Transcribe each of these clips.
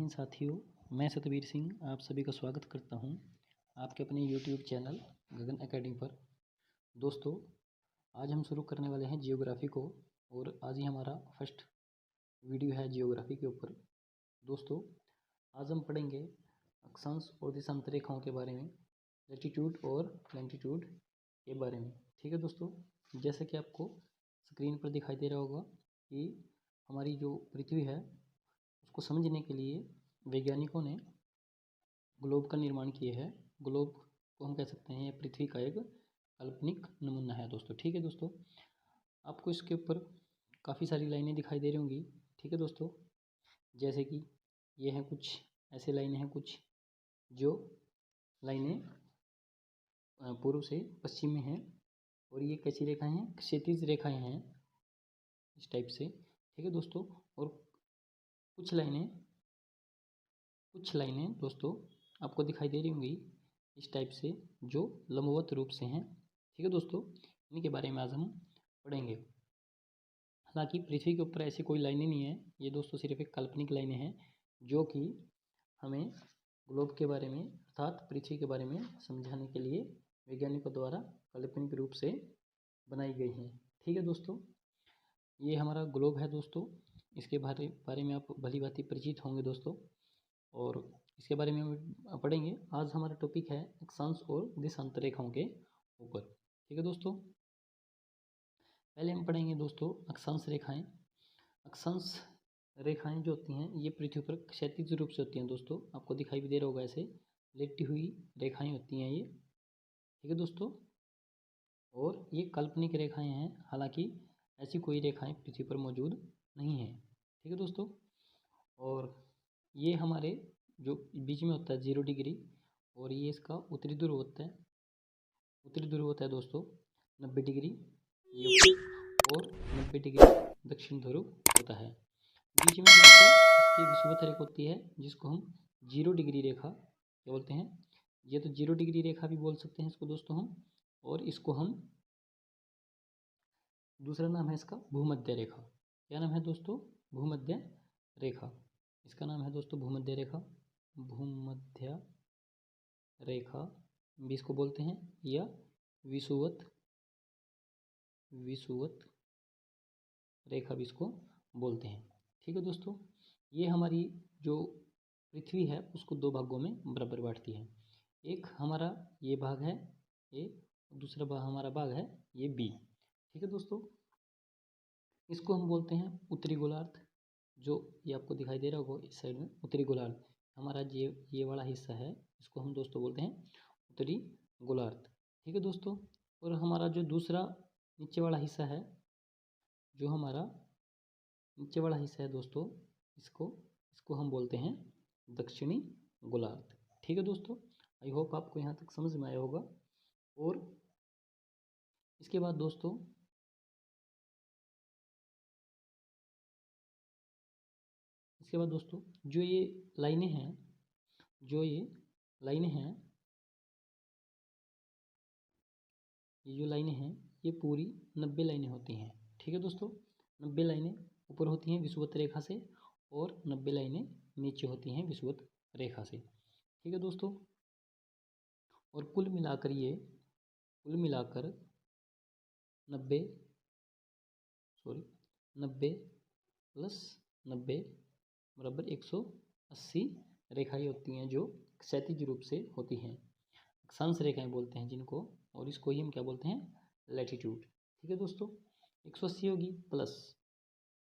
हिंद साथियों, मैं सतबीर सिंह आप सभी का स्वागत करता हूं आपके अपने YouTube चैनल गगन एकेडमी पर। दोस्तों, आज हम शुरू करने वाले हैं जियोग्राफी को और आज ही हमारा फर्स्ट वीडियो है जियोग्राफी के ऊपर। दोस्तों, आज हम पढ़ेंगे अक्षांश और देशांतर रेखाओं के बारे में, लैटिट्यूड और लैंटिट्यूड के बारे में। ठीक है दोस्तों, जैसे कि आपको स्क्रीन पर दिखाई दे रहा होगा कि हमारी जो पृथ्वी है उसको समझने के लिए वैज्ञानिकों ने ग्लोब का निर्माण किया है। ग्लोब को हम कह सकते हैं पृथ्वी का एक काल्पनिक नमूना है दोस्तों। ठीक है दोस्तों, आपको इसके ऊपर काफ़ी सारी लाइनें दिखाई दे रही होंगी। ठीक है दोस्तों, जैसे कि ये हैं कुछ ऐसे लाइनें हैं, कुछ जो लाइनें पूर्व से पश्चिम में हैं और ये कैसी रेखाएं हैं, क्षैतिज रेखाएं हैं इस टाइप से। ठीक है दोस्तों, और कुछ लाइनें दोस्तों आपको दिखाई दे रही होंगी इस टाइप से, जो लंबवत रूप से हैं। ठीक है दोस्तों, इनके बारे में आज हम पढ़ेंगे। हालांकि पृथ्वी के ऊपर ऐसी कोई लाइनें नहीं है, ये दोस्तों सिर्फ एक काल्पनिक लाइनें हैं जो कि हमें ग्लोब के बारे में अर्थात पृथ्वी के बारे में समझाने के लिए वैज्ञानिकों द्वारा काल्पनिक रूप से बनाई गई हैं। ठीक है दोस्तों, ये हमारा ग्लोब है दोस्तों, इसके बारे में आप भली भांति परिचित होंगे दोस्तों, और इसके बारे में हम पढ़ेंगे। आज हमारा टॉपिक है अक्षांश और देशांतर रेखाओं के ऊपर। ठीक है दोस्तों, पहले हम पढ़ेंगे दोस्तों अक्षांश रेखाएं। अक्षांश रेखाएं जो होती हैं ये पृथ्वी पर क्षैतिज रूप से होती हैं दोस्तों, आपको दिखाई भी दे रहा होगा, ऐसे लेटी हुई रेखाएं होती हैं ये। ठीक है दोस्तों, और ये काल्पनिक रेखाएं हैं, हालांकि ऐसी कोई रेखाएं पृथ्वी पर मौजूद नहीं है। ठीक है दोस्तों, और ये हमारे जो बीच में होता है 0 डिग्री, और ये इसका उत्तरी ध्रुव होता है दोस्तों 90 डिग्री ये ऊपर, और 90 डिग्री दक्षिण ध्रुव होता है। बीच में दोस्तों इसकी विषुवत रेखा होती है जिसको हम 0 डिग्री रेखा क्या बोलते हैं, ये तो 0 डिग्री रेखा भी बोल सकते हैं इसको दोस्तों हम, और इसको हम दूसरा नाम है इसका भूमध्य रेखा। क्या नाम है दोस्तों? भूमध्य रेखा। इसका नाम है दोस्तों भूमध्य रेखा। भूमध्य रेखा भी इसको बोलते हैं, या विषुवत रेखा भी इसको बोलते हैं। ठीक है दोस्तों, ये हमारी जो पृथ्वी है उसको 2 भागों में बराबर बांटती है। एक हमारा ये भाग है ए, दूसरा भाग हमारा भाग है ये बी। ठीक है दोस्तों, इसको हम बोलते हैं उत्तरी गोलार्ध, जो ये आपको दिखाई दे रहा होगा इस साइड में उत्तरी गोलार्ध। हमारा ये वाला हिस्सा है, इसको हम दोस्तों बोलते हैं उत्तरी गोलार्ध। ठीक है दोस्तों, और हमारा जो दूसरा नीचे वाला हिस्सा है, जो हमारा नीचे वाला हिस्सा है दोस्तों, इसको हम बोलते हैं दक्षिणी गोलार्ध। ठीक है दोस्तों, आई होप आपको यहाँ तक समझ में आया होगा। और इसके बाद दोस्तों जो ये लाइनें हैं ये जो लाइनें हैं ये पूरी 90 लाइनें होती हैं। ठीक है दोस्तों, 90 लाइनें ऊपर होती हैं विषुवत रेखा से, और 90 लाइनें नीचे होती हैं विषुवत रेखा से। ठीक है दोस्तों, और कुल मिलाकर 90 प्लस 90 बराबर 180 रेखाएं होती हैं जो क्षैतिज रूप से होती हैं। अक्षांश रेखाएं बोलते हैं जिनको, और इसको ही हम क्या बोलते हैं, लैटिट्यूड। ठीक है दोस्तों, 180 होगी प्लस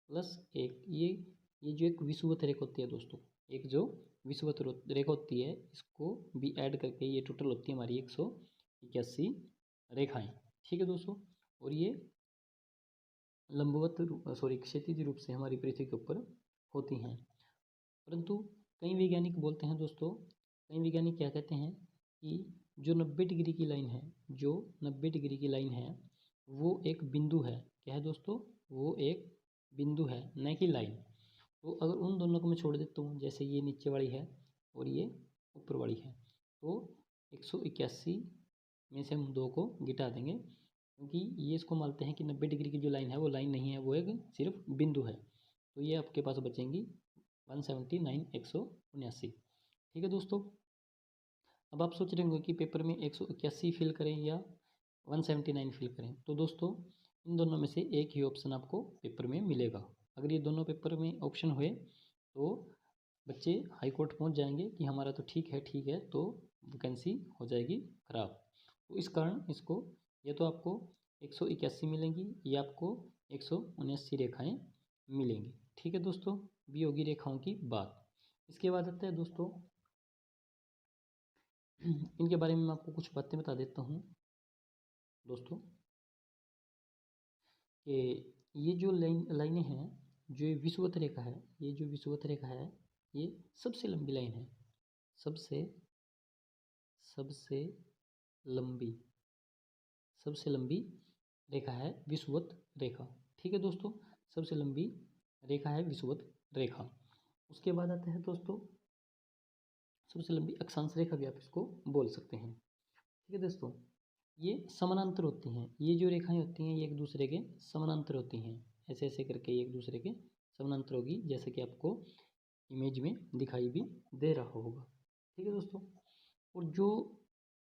1, ये जो एक विषुवत रेखा होती है दोस्तों, एक जो विषुवत रेखा होती है इसको भी ऐड करके ये टोटल होती है हमारी 181 रेखाएं। ठीक है दोस्तों, और ये क्षैतिज रूप से हमारी पृथ्वी के ऊपर होती हैं। परंतु कई वैज्ञानिक बोलते हैं दोस्तों, कई वैज्ञानिक क्या कहते हैं कि जो 90 डिग्री की लाइन है वो एक बिंदु है। क्या है दोस्तों? वो एक बिंदु है, न कि लाइन। तो अगर उन दोनों को मैं छोड़ देता हूँ, जैसे ये नीचे वाली है और ये ऊपर वाली है, तो 181 में से हम 2 को गिटा देंगे, क्योंकि ये इसको मानते हैं कि 90 डिग्री की जो लाइन है वो लाइन नहीं है, वो एक सिर्फ बिंदु है। तो ये आपके पास बचेंगी 179 179। ठीक है दोस्तों। अब आप सोच रहे होंगे कि पेपर में 181 फिल करें या 179 फिल करें। तो दोस्तों इन दोनों में से एक ही ऑप्शन आपको पेपर में मिलेगा। अगर ये दोनों पेपर में ऑप्शन हुए तो बच्चे हाई कोर्ट पहुँच जाएंगे कि हमारा तो ठीक है, तो वैकेंसी हो जाएगी खराब। तो इस कारण इसको या तो आपको 181 मिलेंगी या आपको 179 रेखाएं मिलेंगी। ठीक है दोस्तों, ये होगी रेखाओं की बात। इसके बाद आता है दोस्तों, इनके बारे में मैं आपको कुछ बातें बता देता हूँ दोस्तों, कि ये जो लाइनें हैं, जो ये विषुवत रेखा है, ये जो विषुवत रेखा है ये सबसे लंबी लाइन है, सबसे लंबी सबसे लंबी रेखा है विषुवत रेखा। ठीक है दोस्तों, सबसे लंबी रेखा है विषुवत रेखा। उसके बाद आता है दोस्तों सबसे लंबी अक्षांश रेखा भी आप इसको बोल सकते हैं। ठीक है दोस्तों, ये समानांतर होती हैं, ये जो रेखाएं होती हैं ये एक दूसरे के समानांतर होती हैं, ऐसे ऐसे करके ये एक दूसरे के समानांतर होगी, जैसे कि आपको इमेज में दिखाई भी दे रहा होगा। ठीक है दोस्तों, और जो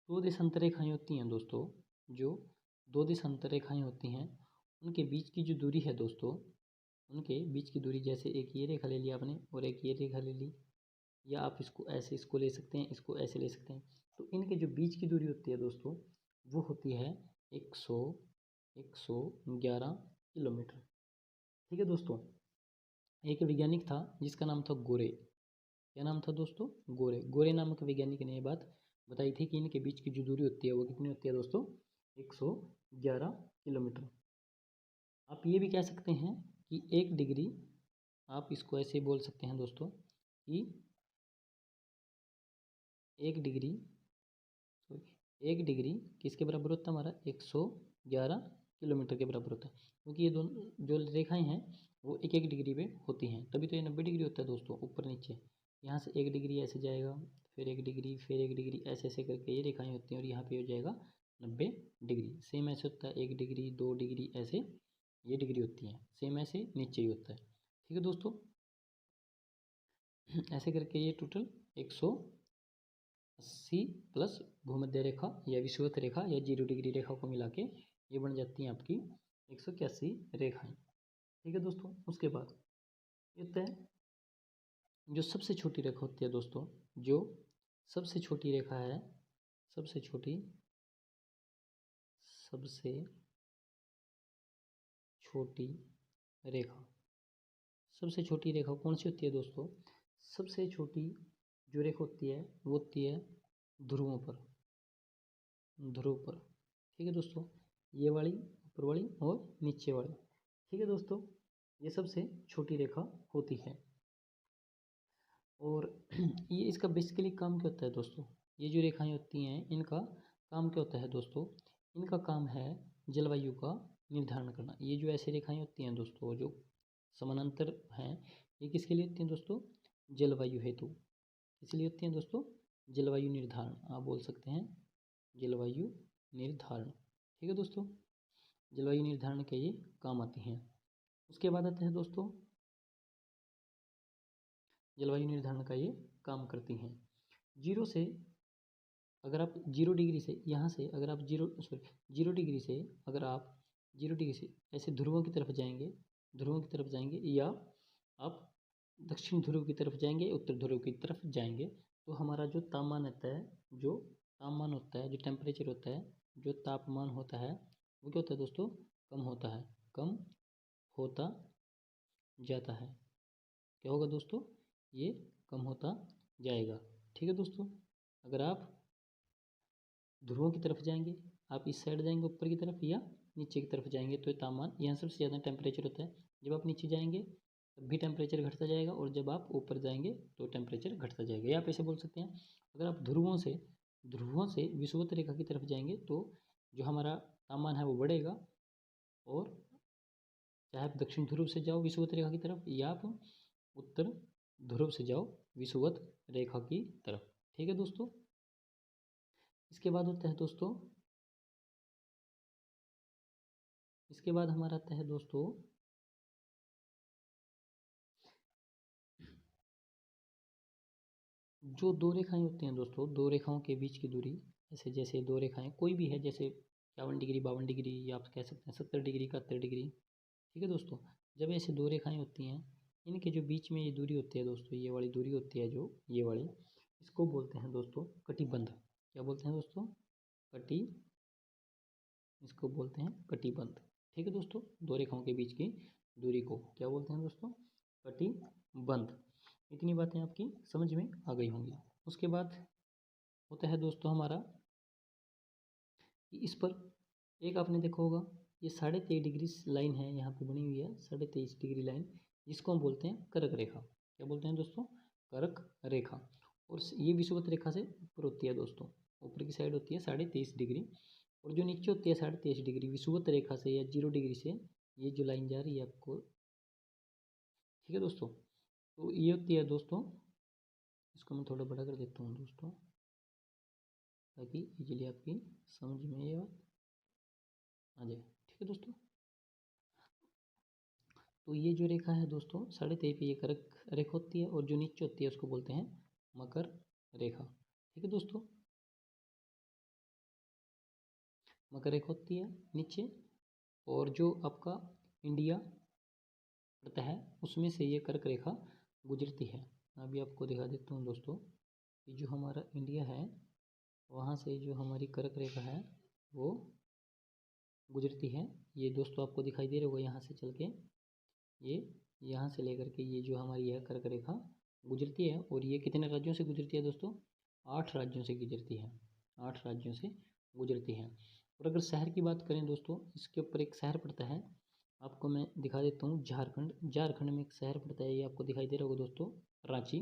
दो देशांतर रेखाएं होती हैं दोस्तों, जो दो देशांतर रेखाएं होती हैं उनके बीच की जो दूरी है दोस्तों, उनके बीच की दूरी, जैसे एक ये रेखा ले ली आपने और एक ये रेखा ले ली, या आप इसको ऐसे इसको ले सकते हैं, इसको ऐसे ले सकते हैं। तो इनके जो बीच की दूरी होती है दोस्तों वो होती है 111 किलोमीटर। ठीक है दोस्तों, एक वैज्ञानिक था जिसका नाम था गोरे। क्या नाम था दोस्तों? गोरे नामक वैज्ञानिक ने ये बात बताई थी कि इनके बीच की जो दूरी होती है वो कितनी होती है दोस्तों? 111 किलोमीटर। आप ये भी कह सकते हैं कि 1 डिग्री, आप इसको ऐसे बोल सकते हैं दोस्तों कि 1 डिग्री, 1 डिग्री किसके बराबर होता है हमारा? 111 किलोमीटर के बराबर होता है, क्योंकि ये दोनों जो रेखाएं हैं वो 1 1 डिग्री पे होती हैं, तभी तो ये 90 डिग्री होता है दोस्तों, ऊपर नीचे। यहाँ से 1 डिग्री ऐसे जाएगा, फिर 1 डिग्री, फिर 1 डिग्री, ऐसे ऐसे करके ये रेखाएं होती हैं, और यहाँ पे हो जाएगा 90 डिग्री। सेम ऐसे होता है 1 डिग्री, 2 डिग्री, ऐसे ये डिग्री होती हैं, सेम ऐसे नीचे ही होता है। ठीक है दोस्तों, ऐसे करके ये टोटल 180 प्लस भूमध्य रेखा या विषुवत रेखा या 0 डिग्री रेखा को मिला के ये बन जाती हैं आपकी 181 रेखाएं। ठीक है दोस्तों, उसके बाद ये होता है जो सबसे छोटी रेखा होती है दोस्तों, जो सबसे छोटी रेखा है, सबसे छोटी रेखा, सबसे छोटी रेखा कौन सी होती है दोस्तों? सबसे छोटी जो रेखा होती है वो होती है ध्रुवों पर, ठीक है दोस्तों, ये वाली, ऊपर वाली और नीचे वाली। ठीक है दोस्तों, ये सबसे छोटी रेखा होती है। और ये इसका बेसिकली काम क्या होता है दोस्तों? ये जो रेखाएं होती हैं इनका काम क्या होता है दोस्तों? इनका काम है जलवायु का निर्धारण करना। ये जो ऐसी रेखाएं होती हैं दोस्तों जो समानांतर हैं, ये किसके लिए होती हैं दोस्तों? जलवायु हेतु। किस लिए होती हैं दोस्तों? जलवायु निर्धारण, आप बोल सकते हैं जलवायु निर्धारण। ठीक है दोस्तों, जलवायु निर्धारण के ये काम आती हैं। उसके बाद आते हैं दोस्तों, जलवायु निर्धारण का ये काम करती हैं। जीरो से अगर आप 0 डिग्री से यहाँ से अगर आप 0 डिग्री से अगर आप 0 डिग्री से ऐसे ध्रुवों की तरफ जाएंगे, या आप दक्षिण ध्रुव की तरफ जाएंगे, उत्तर ध्रुव की तरफ जाएंगे, तो हमारा जो तापमान होता है, जो टेम्परेचर होता है, जो तापमान होता है वो क्या होता है दोस्तों? कम होता जाता है। क्या होगा दोस्तों? ये कम होता जाएगा। ठीक है दोस्तों, अगर आप ध्रुवों की तरफ जाएंगे, आप इस साइड जाएंगे ऊपर की तरफ या नीचे की तरफ जाएंगे, तो तापमान यहाँ सबसे ज़्यादा टेम्परेचर होता है। जब आप नीचे जाएंगे तब भी टेम्परेचर घटता जाएगा, और जब आप ऊपर जाएंगे तो टेम्परेचर घटता जाएगा। या आप ऐसे बोल सकते हैं, अगर आप ध्रुवों से विषुवत रेखा की तरफ जाएंगे तो जो हमारा तापमान है वो बढ़ेगा, और चाहे आप दक्षिण ध्रुव से जाओ विषुवत रेखा की तरफ, या आप उत्तर ध्रुव से जाओ विषुवत रेखा की तरफ। ठीक है दोस्तों, इसके बाद होता है दोस्तों, इसके बाद हमारा आता है दोस्तों जो दो रेखाएं होती हैं दोस्तों, दो रेखाओं के बीच की दूरी, ऐसे जैसे दो रेखाएं कोई भी है, जैसे 51 डिग्री 52 डिग्री, या आप कह सकते हैं 70 डिग्री 71 डिग्री। ठीक है दोस्तों, जब ऐसे दो रेखाएं होती हैं, इनके जो बीच में ये दूरी होती है दोस्तों, ये वाली दूरी होती है जो ये वाली, इसको बोलते हैं दोस्तों कटिबंध। क्या बोलते हैं दोस्तों? कटी, इसको बोलते हैं कटिबंध। ठीक है दोस्तों, दो रेखाओं के बीच की दूरी को क्या बोलते हैं दोस्तों? कटिबंध। इतनी बातें आपकी समझ में आ गई होंगी। उसके बाद होता है दोस्तों हमारा कि इस पर एक आपने देखा होगा, ये 23.5 डिग्री लाइन है यहाँ पे बनी हुई है, 23.5 डिग्री लाइन, जिसको हम बोलते हैं कर्क रेखा। क्या बोलते हैं दोस्तों? कर्क रेखा। और ये विषुवत रेखा से ऊपर होती है दोस्तों, ऊपर की साइड होती है 23.5 डिग्री, और जो नीचे होती है 23.5 डिग्री विषुवत रेखा से या 0 डिग्री से, ये जो लाइन जा रही है आपको, ठीक है दोस्तों, तो ये होती है दोस्तों, इसको मैं थोड़ा बड़ा कर देता हूँ दोस्तों, ताकि इजीली आपकी समझ में ये आ जाए। ठीक है दोस्तों, तो ये जो रेखा है दोस्तों 23.5 पे, ये कर्क रेखा होती है, और जो नीचे होती है उसको बोलते हैं मकर रेखा। ठीक है दोस्तों, मकर रेखा होती है नीचे, और जो आपका इंडिया पड़ता है उसमें से ये कर्क रेखा गुजरती है। अभी आपको दिखा देता हूँ दोस्तों, कि जो हमारा इंडिया है वहाँ से जो हमारी कर्क रेखा है वो गुजरती है। ये दोस्तों आपको दिखाई दे रहा होगा, यहाँ से चल के ये यहाँ से लेकर के ये जो हमारी है कर्क रेखा गुजरती है, और ये कितने राज्यों से गुजरती है दोस्तों? 8 राज्यों से गुजरती है, 8 राज्यों से गुजरती है। और अगर शहर की बात करें दोस्तों, इसके ऊपर एक शहर पड़ता है, आपको मैं दिखा देता हूँ, झारखंड। झारखंड में एक शहर पड़ता है, ये आपको दिखाई दे रहा होगा दोस्तों, रांची।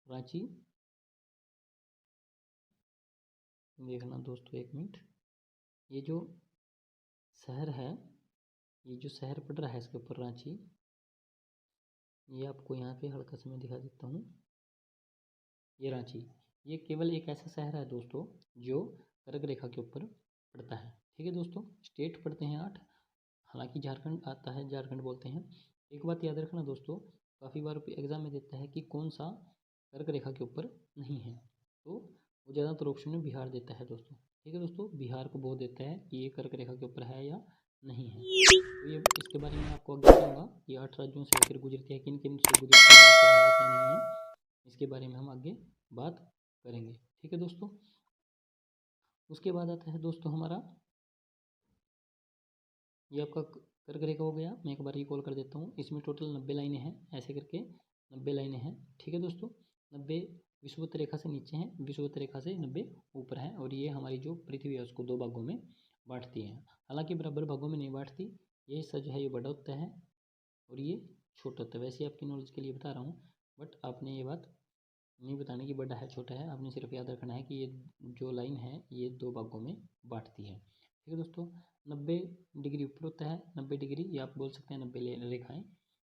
रांची, देखना दोस्तों एक मिनट, ये जो शहर है, ये जो शहर पड़ रहा है इसके ऊपर रांची, ये आपको यहाँ पे हल्का सा मैं दिखा देता हूँ, ये रांची, ये केवल एक ऐसा शहर है दोस्तों जो कर्क रेखा के ऊपर पड़ता है। ठीक है दोस्तों, स्टेट पड़ते हैं 8, हालांकि झारखंड आता है, झारखंड बोलते हैं। एक बात याद रखना दोस्तों, काफ़ी बार एग्जाम में देता है कि कौन सा कर्क रेखा के ऊपर नहीं है, तो वो ज़्यादातर ऑप्शन में बिहार देता है दोस्तों। ठीक है दोस्तों, बिहार को बहुत देता है कि ये कर्क रेखा के ऊपर है या नहीं है। तो ये इसके बारे में आपको आगे बताऊँगा, ये 8 राज्यों से होकर गुजरती है, किन किन से गुजरती है, क्या है क्या नहीं है, इसके बारे में हम आगे बात करेंगे। ठीक है दोस्तों, उसके बाद आता है दोस्तों हमारा, ये आपका कर्क रेखा हो गया। मैं एक बार रिकॉल कर देता हूँ, इसमें टोटल 90 लाइनें हैं, ऐसे करके 90 लाइनें हैं। ठीक है दोस्तों, 90 विषुवत रेखा से नीचे हैं, विषुवत रेखा से 90 ऊपर हैं, और ये हमारी जो पृथ्वी है उसको 2 भागों में बांटती हैं। हालांकि बराबर भागों में नहीं बांटती, ये हिस्सा जो है ये बड़ा होता है और ये छोटा होता है। वैसे आपकी नॉलेज के लिए बता रहा हूँ, बट आपने ये बात नहीं बताने की बड़ा है छोटा है, आपने सिर्फ याद रखना है कि ये जो लाइन है ये 2 भागों में बांटती है। ठीक है दोस्तों, 90 डिग्री ऊपर होता है, 90 डिग्री, या आप बोल सकते हैं 90 रेखाएं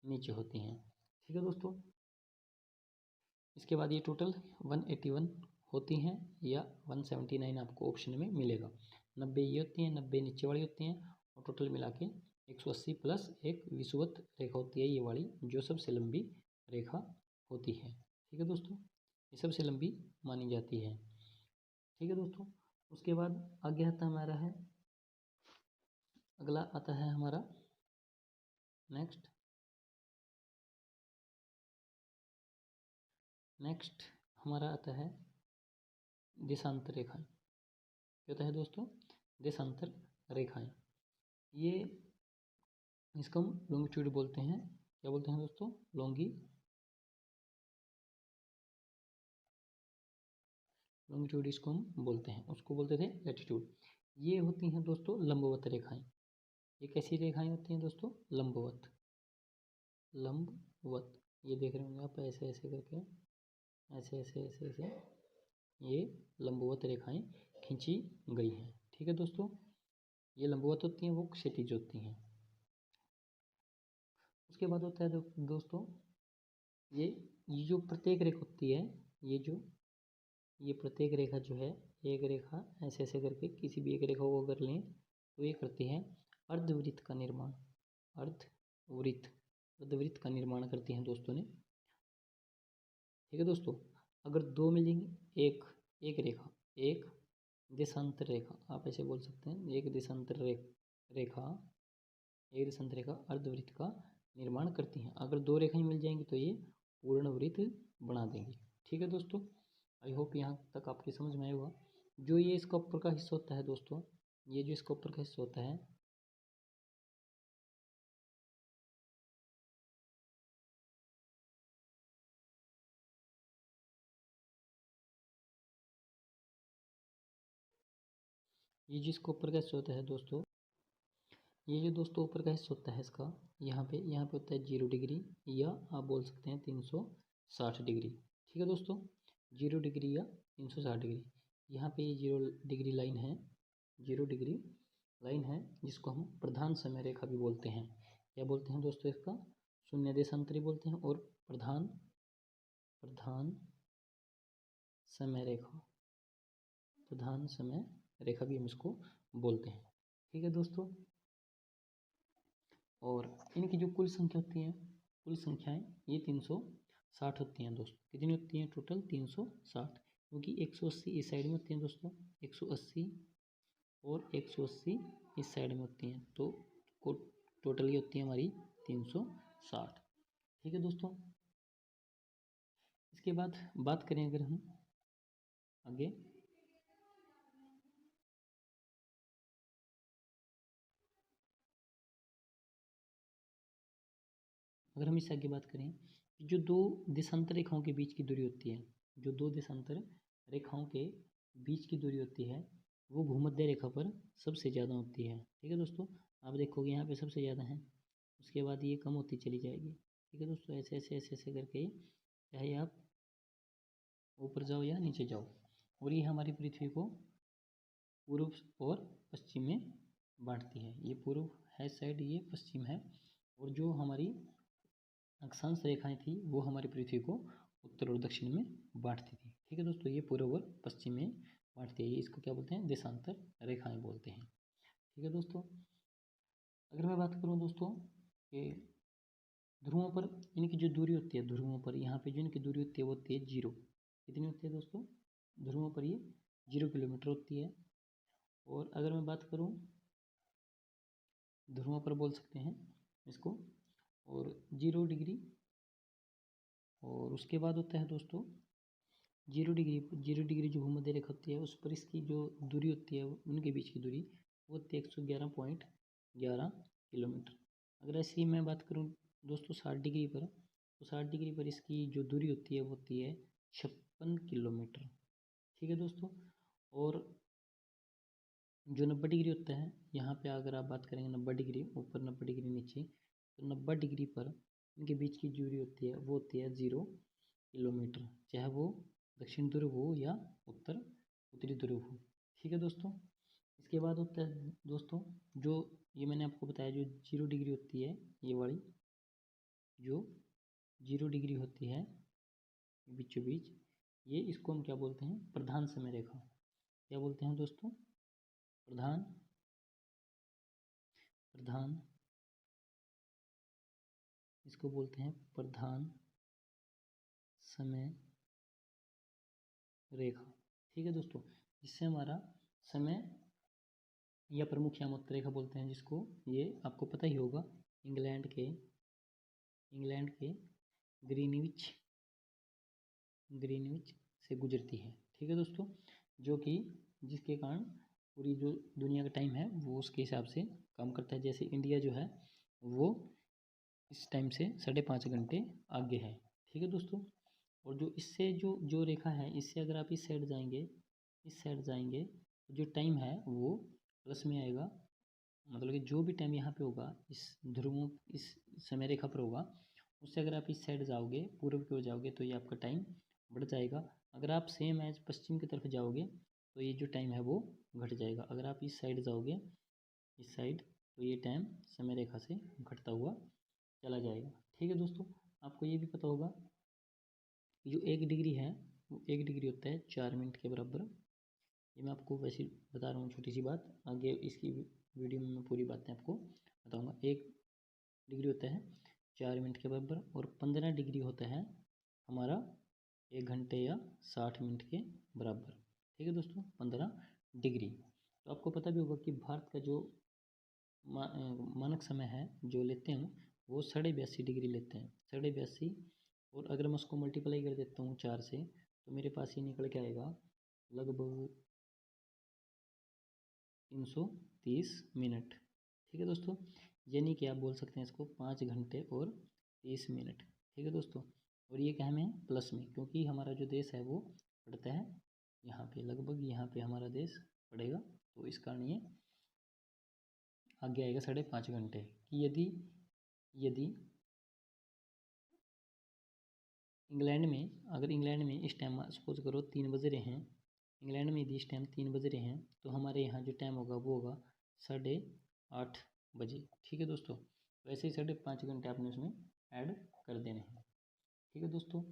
नीचे होती हैं। ठीक है दोस्तों, इसके बाद ये टोटल 181 होती हैं, या 179 आपको ऑप्शन में मिलेगा। 90 ये होती हैं, 90 नीचे वाली होती हैं, और टोटल मिला के 180 प्लस एक विषुवत रेखा होती है ये वाली, जो सबसे लंबी रेखा होती है। ठीक है दोस्तों, ये सबसे लंबी मानी जाती है। ठीक है दोस्तों, उसके बाद आगे आता हमारा है, अगला आता है हमारा नेक्स्ट हमारा आता है देशांतर रेखाएं। क्या होता है दोस्तों? देशांतर रेखाएं, ये इसको हम लॉन्गिट्यूड बोलते हैं। क्या बोलते हैं दोस्तों? लॉन्गिट्यूड इसको हम बोलते हैं, उसको बोलते थे लैटिट्यूड। ये होती हैं दोस्तों लंबवत रेखाएं। ये कैसी रेखाएं होती हैं दोस्तों? लंबवत, लंबवत। ये देख रहे होंगे आप, ऐसे ऐसे करके, ऐसे ऐसे ऐसे ऐसे ये लंबवत रेखाएं खींची गई हैं। ठीक है दोस्तों, ये लंबवत होती हैं, वो क्षैतिज होती हैं। उसके बाद होता है दोस्तों, ये जो प्रत्येक रेखा होती है, ये प्रत्येक रेखा जो है, एक रेखा ऐसे ऐसे करके किसी भी एक रेखा को अगर लें तो ये करती है अर्धवृत्त का निर्माण, अर्धवृत्त का निर्माण करती हैं दोस्तों ने। ठीक है दोस्तों, अगर दो मिलेंगी, एक एक रेखा, एक देशांतर रेखा, आप ऐसे बोल सकते हैं, एक देशांतर रेखा, एक देशांतर रेखा अर्धवृत्त का निर्माण करती हैं। अगर दो रेखाएं मिल जाएंगी तो ये पूर्ण वृत्त बना देंगी। ठीक है दोस्तों, आई होप यहाँ तक आपकी समझ में आया होगा। जो ये इसका ऊपर का हिस्सा होता है दोस्तों, ये जो इसका ऊपर का हिस्सा होता है, ये जिसको ऊपर का हिस्सा होता है दोस्तों, ये जो दोस्तों ऊपर का हिस्सा होता है इसका, यहाँ पे होता है 0 डिग्री, या आप बोल सकते हैं 360 डिग्री। ठीक है दोस्तों, 0 डिग्री या 360 डिग्री। यहाँ पे ये 0 डिग्री लाइन है, 0 डिग्री लाइन है, जिसको हम प्रधान समय रेखा भी बोलते हैं। क्या बोलते हैं दोस्तों इसका? शून्य देशांतरी बोलते हैं, और प्रधान समय रेखा, प्रधान समय रेखा भी हम इसको बोलते हैं। ठीक है दोस्तों, और इनकी जो कुल संख्या होती है, कुल संख्याएं ये 360 होती हैं दोस्तों। कितनी होती हैं टोटल? 360, क्योंकि 180 इस साइड में होती हैं दोस्तों, 180 और 180 इस साइड में होती हैं, तो टोटल ये होती है हमारी 360। ठीक है दोस्तों, इसके बाद बात करें अगर हम आगे, अगर हम इससे आगे बात करें कि जो दो देशांतर रेखाओं के बीच की दूरी होती है, जो दो देशांतर रेखाओं के बीच की दूरी होती है, वो भूमध्य रेखा पर सबसे ज़्यादा होती है। ठीक है दोस्तों, आप देखोगे यहाँ पे सबसे ज़्यादा है, उसके बाद ये कम होती चली जाएगी। ठीक है दोस्तों, ऐसे ऐसे ऐसे ऐसे करके चाहे आप ऊपर जाओ या नीचे जाओ, और ये हमारी पृथ्वी को पूर्व और पश्चिम में बांटती है। ये पूर्व है साइड, ये पश्चिम है, और जो हमारी अक्षांश रेखाएं थी वो हमारी पृथ्वी को उत्तर और दक्षिण में बांटती थी। ठीक है दोस्तों, ये पूर्व और पश्चिम में बांटती है, इसको क्या बोलते हैं? देशांतर रेखाएं बोलते हैं। ठीक है दोस्तों, अगर मैं बात करूं दोस्तों कि ध्रुवों पर इनकी जो दूरी होती है, ध्रुवों पर यहाँ पे जो इनकी दूरी होती है वो होती है 0। कितनी होती है दोस्तों? ध्रुवों पर ये 0 किलोमीटर होती है। और अगर मैं बात करूँ, ध्रुवों पर बोल सकते हैं इसको, और 0 डिग्री, और उसके बाद होता है दोस्तों 0 डिग्री जो भूमध्य रेखा होती है उस पर इसकी जो दूरी होती है, उनके बीच की दूरी वो होती है 111.11 किलोमीटर। अगर ऐसी मैं बात करूं दोस्तों 60 डिग्री पर, तो 60 डिग्री पर इसकी जो दूरी होती है वो होती है 56 किलोमीटर। ठीक है दोस्तों, और जो 90 डिग्री होता है, यहाँ पे अगर आप बात करेंगे 90 डिग्री ऊपर 90 डिग्री नीचे, तो 90 डिग्री पर इनके बीच की दूरी होती है वो होती है 0 किलोमीटर, चाहे वो दक्षिण ध्रुव हो या उत्तरी ध्रुव हो। ठीक है दोस्तों, इसके बाद होता है दोस्तों जो ये मैंने आपको बताया, जो 0 डिग्री होती है, ये वाली जो 0 डिग्री होती है बीचों बीच, ये इसको हम क्या बोलते हैं? प्रधान समय रेखा। क्या बोलते हैं दोस्तों? प्रधान इसको बोलते हैं प्रधान समय रेखा। ठीक है दोस्तों, जिससे हमारा समय या प्रमुख यामोत्तर रेखा बोलते हैं, जिसको ये आपको पता ही होगा, इंग्लैंड के ग्रीनविच से गुजरती है। ठीक है दोस्तों, जो कि जिसके कारण पूरी जो दुनिया का टाइम है वो उसके हिसाब से काम करता है। जैसे इंडिया जो है वो इस टाइम से 5.5 घंटे आगे है। ठीक है दोस्तों, और जो इससे जो रेखा है, इससे अगर आप इस साइड जाएंगे तो जो टाइम है वो प्लस में आएगा। मतलब कि जो भी टाइम यहाँ पे होगा इस समय रेखा पर होगा, उससे अगर आप इस साइड जाओगे, पूर्व की ओर जाओगे, तो ये आपका टाइम बढ़ जाएगा। अगर आप सेम एज पश्चिम की तरफ जाओगे तो ये जो टाइम है वो घट जाएगा। अगर आप इस साइड जाओगे, इस साइड, तो ये टाइम समय रेखा से घटता हुआ चला जाएगा। ठीक है दोस्तों, आपको ये भी पता होगा कि जो 1 डिग्री है वो 1 डिग्री होता है 4 मिनट के बराबर। ये मैं आपको वैसे बता रहा हूँ छोटी सी बात, आगे इसकी वीडियो में मैं पूरी बातें आपको बताऊँगा। 1 डिग्री होता है 4 मिनट के बराबर, और 15 डिग्री होता है हमारा 1 घंटे या 60 मिनट के बराबर। ठीक है दोस्तों, 15 डिग्री। तो आपको पता भी होगा कि भारत का जो मानक समय है जो लेते हैं वो 82.5 डिग्री लेते हैं, 82.5। और अगर मैं उसको मल्टीप्लाई कर देता हूँ 4 से तो मेरे पास ये निकल के आएगा लगभग 330 मिनट। ठीक है दोस्तों, यानी कि आप बोल सकते हैं इसको 5 घंटे और 30 मिनट। ठीक है दोस्तों, और ये क्या में प्लस में, क्योंकि हमारा जो देश है वो पड़ता है यहाँ पे, लगभग यहाँ पे हमारा देश पड़ेगा, तो इस कारण ये आगे आएगा 5.5 घंटे। कि यदि इंग्लैंड में, अगर इंग्लैंड में इस टाइम सपोज करो 3 बज रहे हैं, इंग्लैंड में यदि इस टाइम 3 बज रहे हैं तो हमारे यहाँ जो टाइम होगा वो होगा 8:30 बजे। ठीक है दोस्तों, वैसे ही 5.5 घंटे आपने उसमें ऐड कर देने हैं। ठीक है दोस्तों,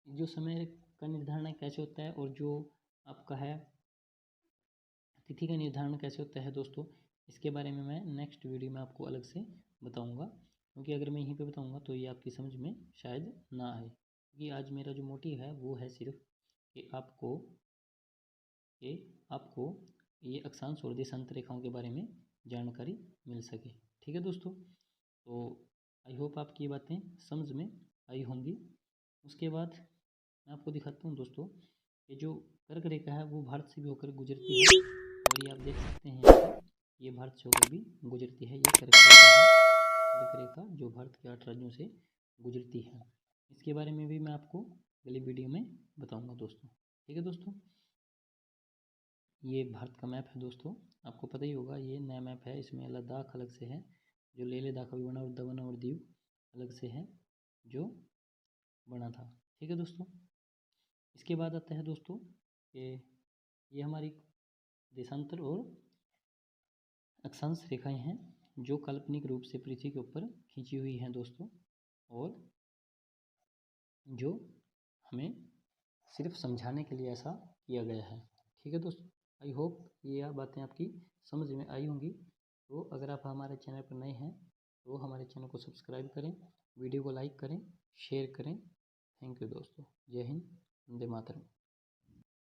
जो समय का निर्धारण कैसे होता है और जो आपका है तिथि का निर्धारण कैसे होता है दोस्तों, इसके बारे में मैं नेक्स्ट वीडियो में आपको अलग से बताऊंगा, क्योंकि अगर मैं यहीं पे बताऊंगा तो ये आपकी समझ में शायद ना आए। क्योंकि आज मेरा जो मोटिव है वो है सिर्फ कि आपको ये अक्षांश और देशांतर रेखाओं के बारे में जानकारी मिल सके। ठीक है दोस्तों, तो आई होप आपकी ये बातें समझ में आई होंगी। उसके बाद मैं आपको दिखाता हूँ दोस्तों, ये जो कर्क रेखा है वो भारत से भी होकर गुजरती है, और ये आप देख सकते हैं यहाँ पे, ये भारत से होकर भी गुजरती है। ये कर्क रेखा है, कर्क रेखा जो भारत के 8 राज्यों से गुजरती है। इसके बारे में भी मैं आपको अगली वीडियो में बताऊंगा दोस्तों। ठीक है दोस्तों, ये भारत का मैप है दोस्तों, आपको पता ही होगा ये नया मैप है, इसमें लद्दाख अलग से है जो लेह लद्दाख अभी बना, और दमन और दीव अलग से है जो बना था। ठीक है दोस्तों, इसके बाद आता है दोस्तों कि ये हमारी देशांतर और अक्षांश रेखाएं हैं जो काल्पनिक रूप से पृथ्वी के ऊपर खींची हुई हैं दोस्तों, और जो हमें सिर्फ समझाने के लिए ऐसा किया गया है। ठीक है दोस्तों, आई होप ये बातें आपकी समझ में आई होंगी। तो अगर आप हमारे चैनल पर नए हैं तो हमारे चैनल को सब्सक्राइब करें, वीडियो को लाइक करें, शेयर करें। थैंक यू दोस्तों, जय हिंद, वंदे मातरम।